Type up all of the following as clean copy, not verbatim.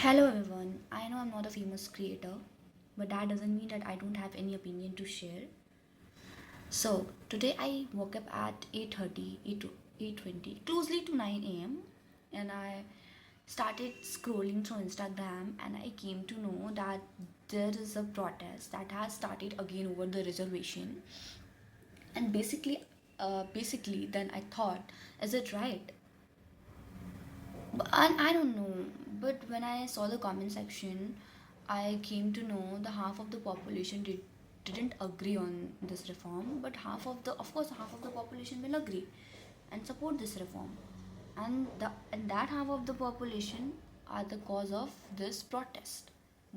Hello everyone. I know I'm not a famous creator, but that doesn't mean that I don't have any opinion to share. So today I woke up at 8:30, 8:20, closely to 9 a.m. and I started scrolling through Instagram and I came to know that there is a protest that has started again over the reservation. And basically then I thought, is it right? And I don't know, but when I saw the comment section, I came to know the half of the population didn't agree on this reform, but of course, half of the population will agree and support this reform, and that half of the population are the cause of this protest.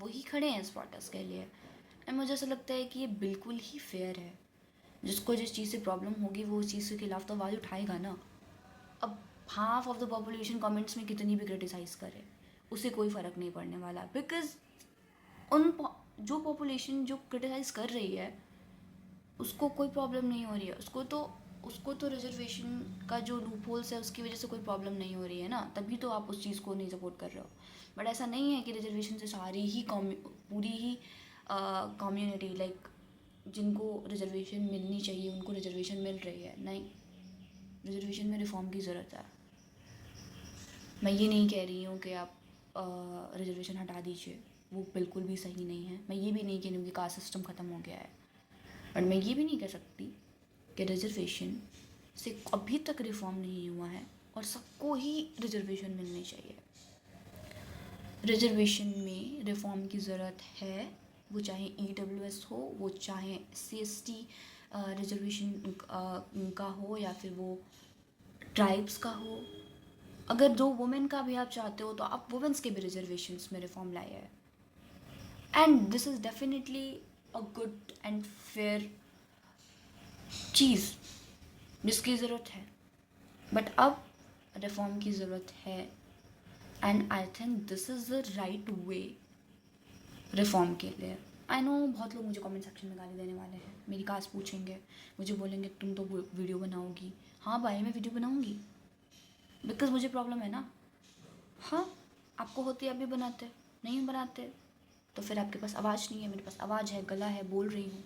वही खड़े हैं इस protest के लिए and मुझे ऐसा लगता है कि ये बिल्कुल ही फेयर है. जिसको जिस चीज़ से प्रॉब्लम होगी वो उस चीज़ के खिलाफ तो आवाज़ उठाएगा ना. अब half of the population comments में कितनी भी क्रिटिसाइज़ करे उसे कोई फ़र्क नहीं पड़ने वाला, बिकॉज जो पॉपुलेशन जो क्रिटिसाइज़ कर रही है उसको कोई प्रॉब्लम नहीं हो रही है. उसको तो रिजर्वेशन का जो लूप होल्स है उसकी वजह से कोई प्रॉब्लम नहीं हो रही है ना, तभी तो आप उस चीज़ को नहीं सपोर्ट कर रहे हो. बट ऐसा नहीं है कि रिजर्वेशन से सारी ही पूरी ही कम्युनिटी लाइक जिनको रिजर्वेशन मिलनी चाहिए उनको रिजर्वेशन मिल रही है. नहीं, रिजर्वेशन में रिफॉर्म की ज़रूरत है. मैं ये नहीं कह रही हूँ कि आप रिजर्वेशन हटा दीजिए, वो बिल्कुल भी सही नहीं है. मैं ये भी नहीं कह रही हूँ कि कास्ट सिस्टम ख़त्म हो गया है, बट मैं ये भी नहीं कह सकती कि रिजर्वेशन से अभी तक रिफॉर्म नहीं हुआ है और सबको ही रिजर्वेशन मिलनी चाहिए. रिजर्वेशन में रिफॉर्म की ज़रूरत है, वो चाहे EWS हो, वो चाहे SC/ST रिजर्वेशन का हो या फिर वो ट्राइब्स का हो. अगर जो वुमेन का भी आप चाहते हो तो आप वुमेन्स के भी रिजर्वेशंस में रिफॉर्म लाए हैं and this is definitely a good and fair चीज़ जिसकी ज़रूरत है. बट अब रिफॉर्म की ज़रूरत है and I think this is the right way reform के लिए. आई नो बहुत लोग मुझे कमेंट सेक्शन में गाली देने वाले हैं, मेरी कास्ट पूछेंगे, मुझे बोलेंगे तुम तो वीडियो बनाओगी. हाँ भाई, मैं वीडियो बनाऊँगी बिकॉज मुझे प्रॉब्लम है ना. हाँ, आपको होती है, आप भी बनाते, नहीं बनाते तो फिर आपके पास आवाज़ नहीं है. मेरे पास आवाज़ है, गला है, बोल रही हूँ.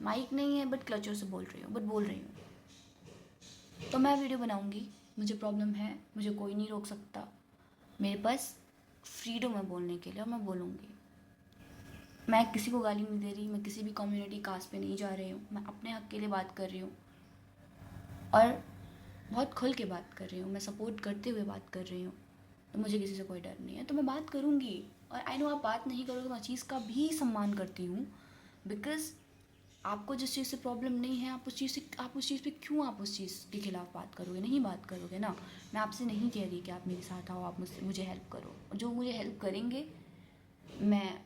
माइक नहीं है बट क्लचर से बोल रही हूँ, बट बोल रही हूँ. तो मैं वीडियो बनाऊँगी, मुझे प्रॉब्लम है, मुझे कोई नहीं रोक सकता. मेरे पास फ्रीडम है बोलने के लिए और मैं बोलूँगी. मैं किसी को गाली नहीं दे रही, मैं किसी भी कम्युनिटी कास्ट पे नहीं जा रही हूँ. मैं अपने हक़ के लिए बात कर रही हूँ और बहुत खुल के बात कर रही हूँ. मैं सपोर्ट करते हुए बात कर रही हूँ. तो मुझे किसी से कोई डर नहीं है, तो मैं बात करूँगी. और आई नो आप बात नहीं करोगे, मैं चीज़ का भी सम्मान करती हूँ बिकॉज़ आपको जिस चीज़ से प्रॉब्लम नहीं है आप उस चीज़ पे क्यों आप उस चीज़ के खिलाफ बात करोगे, नहीं बात करोगे ना. मैं आपसे नहीं कह रही कि आप मेरे साथ आओ, आप मुझे हेल्प करो. जो मुझे हेल्प करेंगे मैं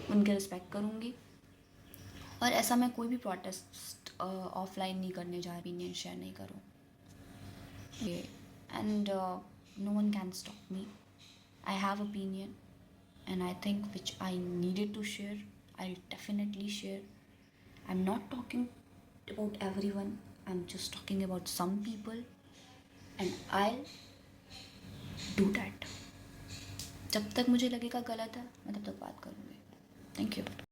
उनके रिस्पेक्ट करूँगी. और ऐसा मैं कोई भी प्रोटेस्ट ऑफलाइन नहीं करने जा रही, ओपिनियन शेयर नहीं करूँ. And no one can stop me. I have opinion and I think which I needed to share. I'll definitely share. I'm not talking about everyone. I'm just talking about some people and I'll do that. जब तक मुझे लगेगा गलत है मैं तब तक बात करूँगी. Thank you.